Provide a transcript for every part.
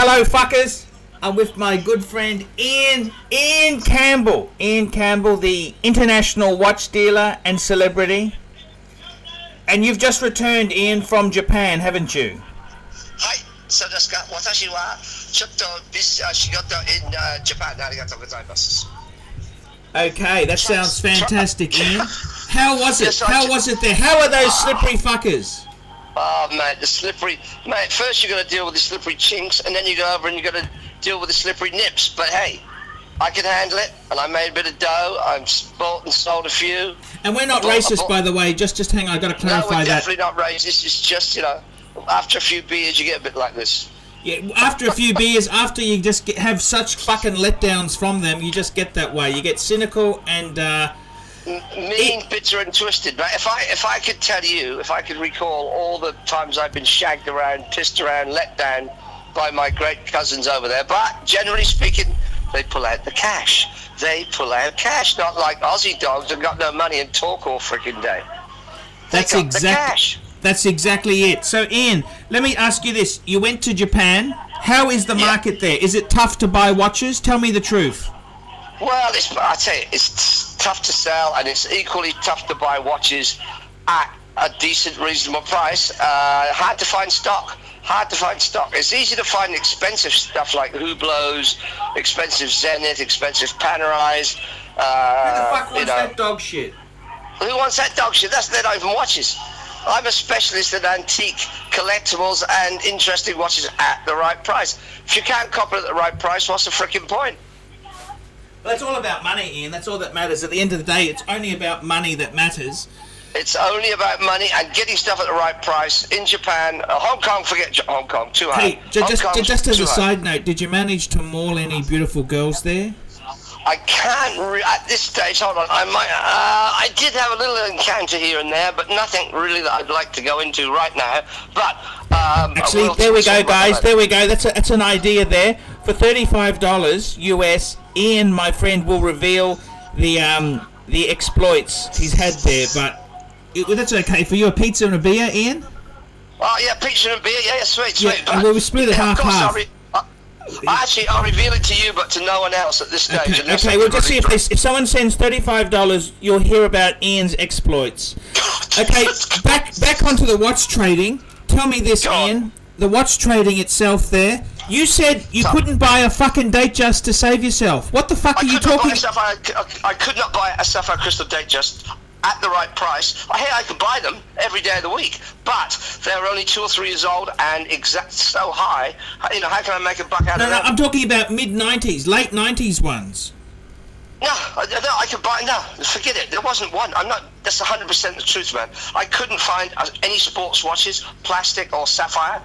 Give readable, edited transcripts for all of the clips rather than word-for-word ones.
Hello, fuckers. I'm with my good friend Ian Campbell. Ian Campbell, the international watch dealer and celebrity. And you've just returned, Ian, from Japan, haven't you? Hi, そうですか。私はちょっと仕事 in Japan. ありがとうございます。 Okay, that sounds fantastic, Ian. How was it? Yes, How was it there? How are those slippery fuckers? Oh, mate, the slippery... Mate, first you got to deal with the slippery chinks, and then you go over and you got to deal with the slippery nips. But hey, I can handle it, and I made a bit of dough. I've bought and sold a few. And we're not racist, by the way. Just hang on, I've got to clarify that. No, we're definitely not racist. It's just, you know, after a few beers, you get a bit like this. Yeah, after a few beers, after you just have such fucking letdowns from them, you just get that way. You get cynical and... mean, bitter and twisted. But if I could tell you, if I could recall all the times I've been shagged around, pissed around, let down by my great cousins over there, but generally speaking, they pull out the cash. They pull out cash, not like Aussie dogs who've got no money and talk all freaking day. That's exactly it. So, Ian, let me ask you this. You went to Japan. How is the market there? Is it tough to buy watches? Tell me the truth. Well, I tell you, it's tough to sell, and it's equally tough to buy watches at a decent, reasonable price. Hard to find stock. It's easy to find expensive stuff like Hublots, expensive Zenith, expensive Panerais. Who the fuck wants that dog shit? Who wants that dog shit? They're not even watches. I'm a specialist in antique collectibles and interesting watches at the right price. If you can't cop it at the right price, what's the frickin' point? Well, it's all about money, Ian. That's all that matters. At the end of the day, it's only about money that matters. It's only about money and getting stuff at the right price. In Japan, Hong Kong, forget Hong Kong, too high. Hey, just as a side note, did you manage to maul any beautiful girls there? I can't at this stage. Hold on, I did have a little encounter here and there, but nothing really that I'd like to go into right now. But actually, there we go, guys. There we go. That's an idea there. For $35 US, Ian, my friend, will reveal the exploits he's had there. But that's okay for you. A pizza and a beer, Ian? Oh yeah, pizza and beer. Yeah, sweet. Yeah, and we'll split it half. Actually, I'll reveal it to you, but to no one else at this stage. Okay, we'll just see if someone sends $35, you'll hear about Ian's exploits. Okay, back onto the watch trading. Tell me this, Ian. The watch trading itself there. You said you couldn't buy a fucking Datejust to save yourself. What the fuck are you talking? I could not buy a Sapphire Crystal Datejust at the right price. Hey, I could buy them every day of the week, but they're only 2 or 3 years old and so high. You know, how can I make a buck out of that? No, I'm talking about mid-90s, late 90s ones. No, I could buy. No, forget it. There wasn't one. That's 100% the truth, man. I couldn't find any sports watches, plastic or sapphire.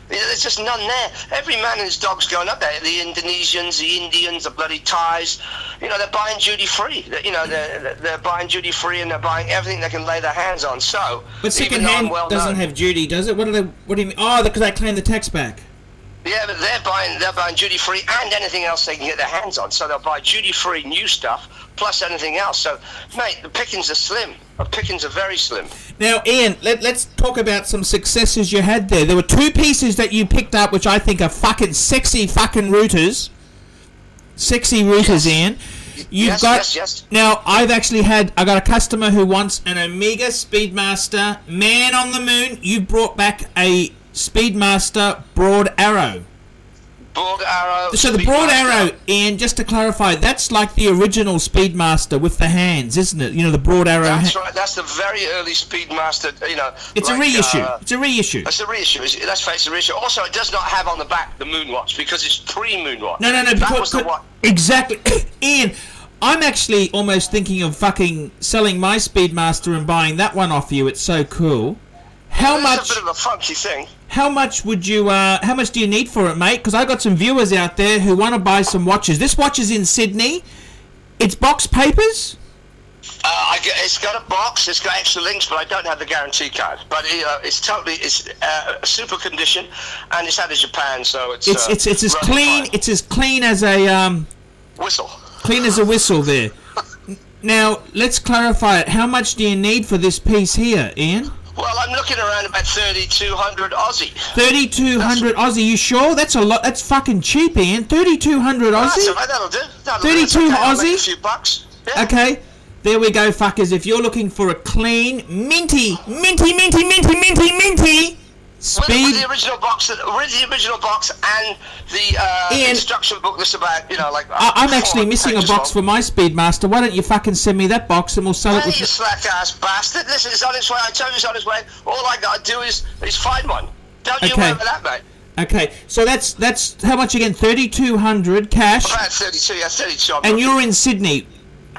There's just none there. Every man and his dog's going up there. The Indonesians, the Indians, the bloody Thais. You know, they're buying duty-free. You know, they're buying duty-free and they're buying everything they can lay their hands on. So, but second-hand doesn't have duty, does it? What do you mean? Oh, because they claim the tax back. Yeah, but they're buying duty-free and anything else they can get their hands on. So they'll buy duty-free new stuff plus anything else. So, mate, the pickings are slim. The pickings are very slim. Now, Ian, let's talk about some successes you had there. There were 2 pieces that you picked up, which I think are fucking sexy fucking routers. Sexy routers, Ian. Yes. Now, I got a customer who wants an Omega Speedmaster Man on the Moon. You brought back a Speedmaster Broadarrow. So the Broadarrow, Ian, just to clarify, that's like the original Speedmaster with the hands, isn't it? You know, the Broadarrow. That's right. That's the very early Speedmaster. You know, it's a reissue. It's a reissue. It's a reissue. Let's face it, a reissue. Also, it does not have on the back the Moonwatch because it's pre-Moonwatch. No. That was the one. Exactly, Ian. I'm actually almost thinking of fucking selling my Speedmaster and buying that one off you. It's so cool. How much? It's a bit of a funky thing. How much would you? How much do you need for it, mate? Because I got some viewers out there who want to buy some watches. This watch is in Sydney. It's box papers. It's got a box. It's got extra links, but I don't have the guarantee card. But it's super condition, and it's out of Japan, so it's as clean. Fine. It's as clean as a whistle. Clean as a whistle there. Now let's clarify it. How much do you need for this piece here, Ian? Well, I'm looking around about 3,200 Aussie. 3,200 Aussie. You sure? That's a lot. That's fucking cheap, Ian. 3,200 Aussie. That's all right, that'll do. 32 okay. Aussie. I'll make a few bucks. Yeah. Okay. There we go, fuckers. If you're looking for a clean, minty speed. With the original box, and the instruction book that's about, you know, like. I'm actually missing a box for my Speedmaster. Why don't you fucking send me that box and we'll sell it with you slack-ass bastard. Listen, it's on its way. I told you it's on its way. All I got to do is find one. Don't you worry about that, mate. Okay, so that's how much again? 3,200 cash. About 32, yeah, 32. And you're in Sydney.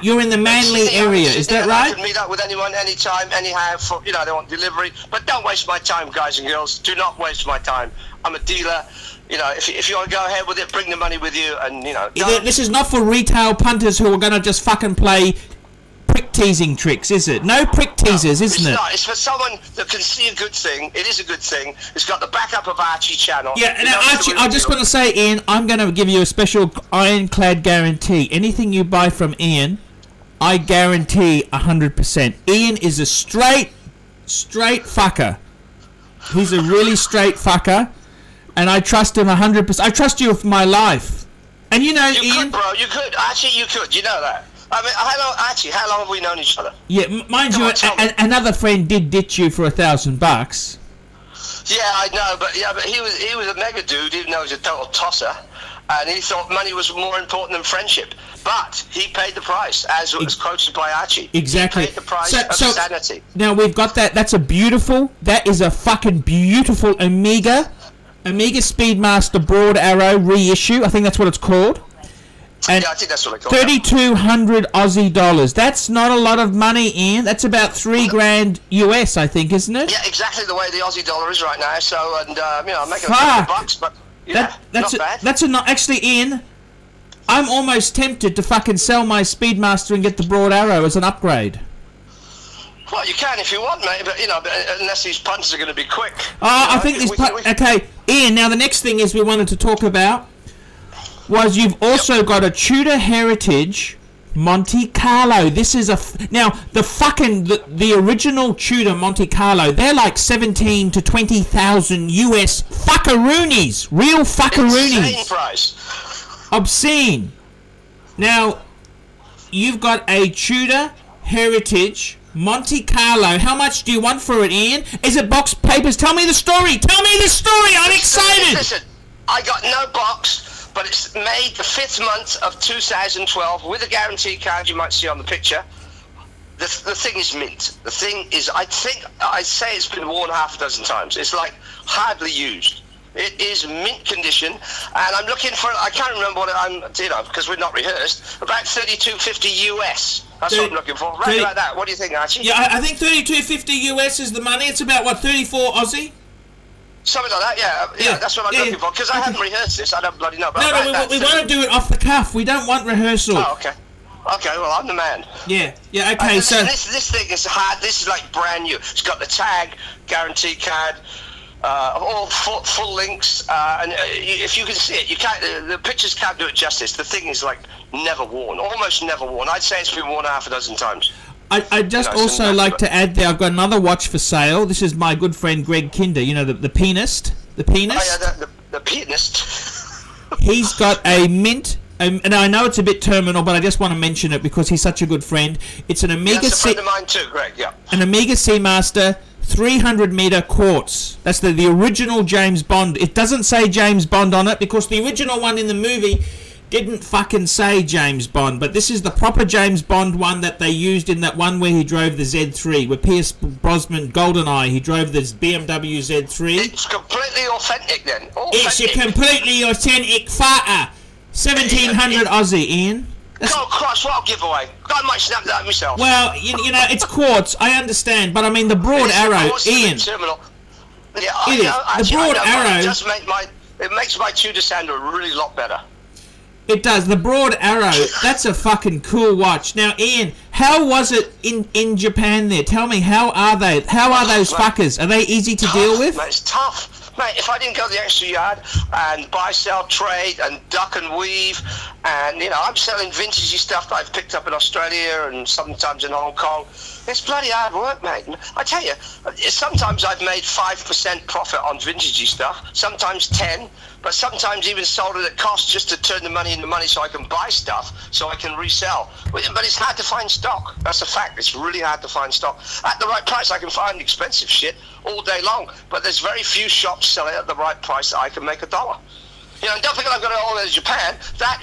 You're in the Manly area, is that right? I can meet up with anyone, anytime, anyhow. For, you know, they want delivery, but don't waste my time, guys and girls. Do not waste my time. I'm a dealer. You know, if you want to go ahead with it, bring the money with you, and you know. This is not for retail punters who are going to just fucking play prick teasing tricks, is it? No prick teasers, isn't it? It's not. It's for someone that can see a good thing. It is a good thing. It's got the backup of Archie channel. Yeah, and Archie, I just want to say, Ian, I'm going to give you a special ironclad guarantee. Anything you buy from Ian, I guarantee 100%. Ian is a straight fucker. He's a really straight fucker, and I trust him 100%. I trust you with my life. And you know, you Ian, could, bro. You could. Actually, you could. You know that. I mean, how long have we known each other? Yeah, mind you, another friend did ditch you for $1,000. Yeah, I know, but he was a mega dude, even though he was a total tosser. And he thought money was more important than friendship. But he paid the price, as was quoted by Archie. Exactly. He paid the price of sanity. Now we've got that. That is a fucking beautiful Omega Speedmaster Broadarrow reissue. I think that's what it's called. And yeah, I think that's what I call it. 3,200 Aussie dollars. That's not a lot of money, Ian. That's about $3,000 US, I think, isn't it? Yeah, exactly the way the Aussie dollar is right now. So, and you know, I'm making a couple bucks, but yeah, not bad. Actually, Ian, I'm almost tempted to fucking sell my Speedmaster and get the Broadarrow as an upgrade. Well, you can if you want, mate, but you know, unless these punters are going to be quick. I think these okay, Ian. Now the next thing is we wanted to talk about was you've also got a Tudor Heritage Monte Carlo. This is now the original Tudor Monte Carlo. They're like 17 to 20,000 US fuckaroonies, real fuckaroonies. Insane price. Obscene. Now you've got a Tudor Heritage Monte Carlo. How much do you want for it, Ian? Is it box papers? Tell me the story. Tell me the story. I'm excited. Listen, I got no box. But it's made the 5th month of 2012 with a guarantee card you might see on the picture. The thing is mint. The thing is, I'd say it's been worn half a dozen times. It's like hardly used. It is mint condition, and I'm looking for, I can't remember what I'm, you know, because we're not rehearsed, about $32.50 US. That's what I'm looking for. Right about that. What do you think, Archie? Yeah, I think $32.50 US is the money. It's about, what, 34 Aussie? Something like that, yeah, that's what I'm looking for, because I haven't rehearsed this, I don't bloody know. But we want to do it off the cuff, we don't want rehearsal. Oh, okay. Okay, well, I'm the man. Yeah, okay, so... This thing is hard, this is like brand new. It's got the tag, guarantee card, all full links, and if you can see it, you can't. The pictures can't do it justice. The thing is like never worn, almost never worn. I'd say it's been worn half a dozen times. I'd just also like to add there, I've got another watch for sale. This is my good friend Greg Kinder, you know, the pianist. The pianist? Oh, yeah, the pianist. He's got a mint, and I know it's a bit terminal, but I just want to mention it because he's such a good friend. It's an Omega that's a friend of mine too, Greg, yeah. An Omega Seamaster 300-meter quartz. That's the original James Bond. It doesn't say James Bond on it because the original one in the movie didn't fucking say James Bond, but this is the proper James Bond one that they used in that one where he drove the Z3, with Pierce Brosnan, GoldenEye, he drove this BMW Z3. It's completely authentic then. It's a completely authentic fighter. 1,700 Aussie, Ian. Go across, what a giveaway. I might snap that myself. Well, you know, it's quartz, I understand, but I mean the Broadarrow, Ian. Yeah, it is. The Broadarrow. It makes my Tudor sound a really lot better. It does. The Broadarrow, that's a fucking cool watch. Now, Ian, how was it in Japan there? Tell me, how are they? How are those fuckers? Are they easy to deal with? Mate, it's tough. Mate, if I didn't go the extra yard and buy, sell, trade and duck and weave, and, you know, I'm selling vintagey stuff that I've picked up in Australia and sometimes in Hong Kong, It's bloody hard work, mate. I tell you, sometimes I've made 5% profit on vintagey stuff, sometimes 10, but sometimes even sold it at cost just to turn the money into money so I can buy stuff, so I can resell. But it's hard to find stock. That's a fact. It's really hard to find stock. At the right price, I can find expensive shit all day long, but there's very few shops selling at the right price that I can make $1. You know, don't forget I've got it all the way to Japan. That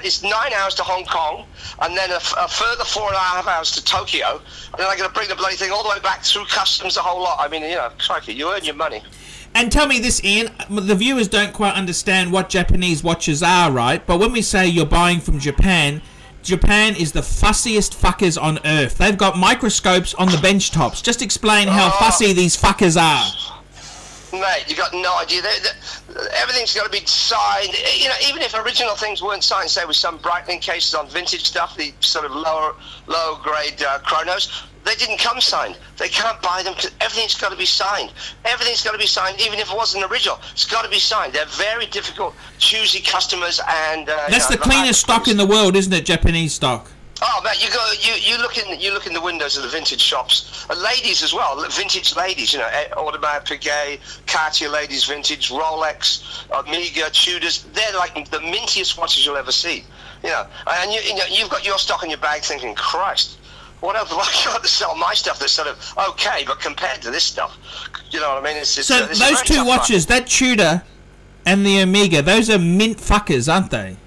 is 9 hours to Hong Kong, and then a further 4.5 hours to Tokyo, and then I got to bring the bloody thing all the way back through customs, the whole lot. I mean, you know, crikey, you earn your money. And tell me this, Ian, the viewers don't quite understand what Japanese watches are, right? But when we say you're buying from Japan, Japan is the fussiest fuckers on earth. They've got microscopes on the bench tops. Just explain how fussy these fuckers are. Mate, you got no idea. Everything's got to be signed. You know, even if original things weren't signed, say with some brightening cases on vintage stuff, the sort of lower grade chronos, they didn't come signed. They can't buy them because everything's got to be signed. Everything's got to be signed, even if it wasn't original. It's got to be signed. They're very difficult, choosy customers, and that's the cleanest stock in the world, isn't it? Japanese stock. Oh man, you look in the windows of the vintage shops, ladies as well, vintage ladies, you know, Audemars Piguet, Cartier ladies vintage, Rolex, Omega, Tudors. They're like the mintiest watches you'll ever see, you know. And you've got your stock in your bag, thinking, Christ, what else have I got to sell my stuff that's sort of okay, but compared to this stuff, you know what I mean? It's so those two watches, that Tudor and the Omega, those are mint fuckers, aren't they?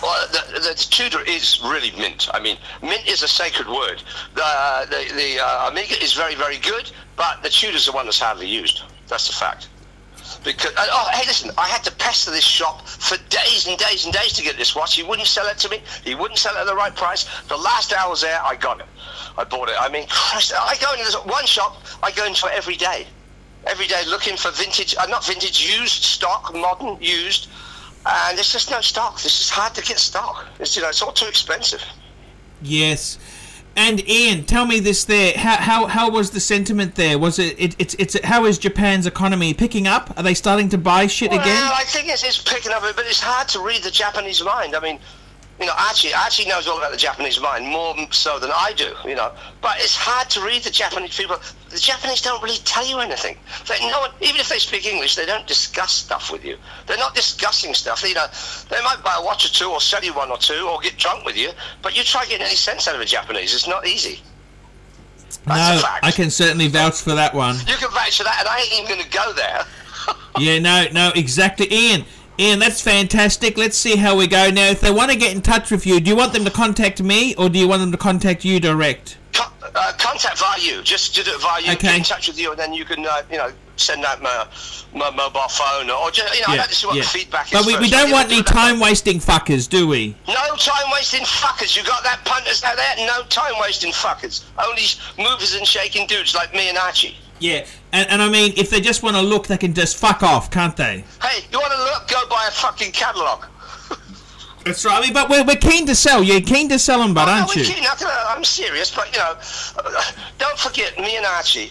Well, the Tudor is really mint. I mean, mint is a sacred word. The Omega is very, very good, but the Tudor's the one that's hardly used. That's the fact. Because hey, listen, I had to pester this shop for days and days and days to get this watch. He wouldn't sell it to me. He wouldn't sell it at the right price. The last hour I was there, I got it. I bought it. I mean, Christ, I go into this one shop. I go into it every day looking for vintage, not vintage, used stock, modern, used. And there's just no stock. This is hard to get stock. It's, you know, it's all too expensive. Yes. And Ian, tell me this there. How was the sentiment there? Was it's how is Japan's economy picking up? Are they starting to buy shit again? Well, I think it's picking up, but it's hard to read the Japanese mind. I mean, you know, Archie knows all about the Japanese mind, more so than I do, you know. But it's hard to read the Japanese people. The Japanese don't really tell you anything. Even if they speak English, they don't discuss stuff with you. They're not discussing stuff. You know, they might buy a watch or two, or sell you one or two, or get drunk with you. But you try getting any sense out of a Japanese, it's not easy. That's a fact. I can certainly vouch for that one. You can vouch for that, and I ain't even going to go there. Yeah, no, exactly, Ian, that's fantastic. Let's see how we go. Now, if they want to get in touch with you, do you want them to contact me, or do you want them to contact you direct? Contact via you. Just do it via you. Okay. Get in touch with you, and then you can, you know, send out my mobile phone, or just, you know, I'd like to see what the feedback is. But we don't want any time-wasting fuckers, do we? No time-wasting fuckers. You got that punters out there? No time-wasting fuckers. Only movers and shaking dudes like me and Archie. Yeah, and I mean, if they just want to look, they can just fuck off, can't they? Hey, you want to look? Go buy a fucking catalogue. That's right. I mean, but we're keen to sell. You're keen to sell them, but aren't you? I'm serious, but you know, don't forget, me and Archie,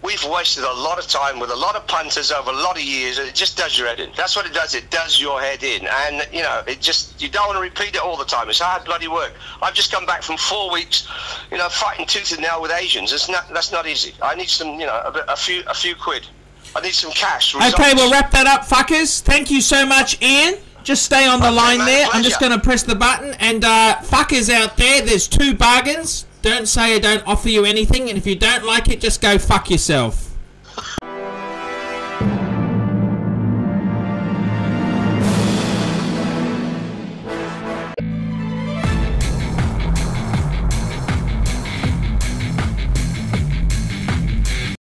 we've wasted a lot of time with a lot of punters over a lot of years, and it just does your head in. That's what it does. It does your head in, and you know, you don't want to repeat it all the time. It's hard bloody work. I've just come back from 4 weeks, you know, fighting tooth and nail with Asians. That's not easy. I need some, you know, a few quid. I need some cash. Okay, we'll wrap that up, fuckers. Thank you so much, Ian. Just stay on the line there. I'm just going to press the button. And fuckers out there, there's 2 bargains. Don't say I don't offer you anything. And if you don't like it, just go fuck yourself.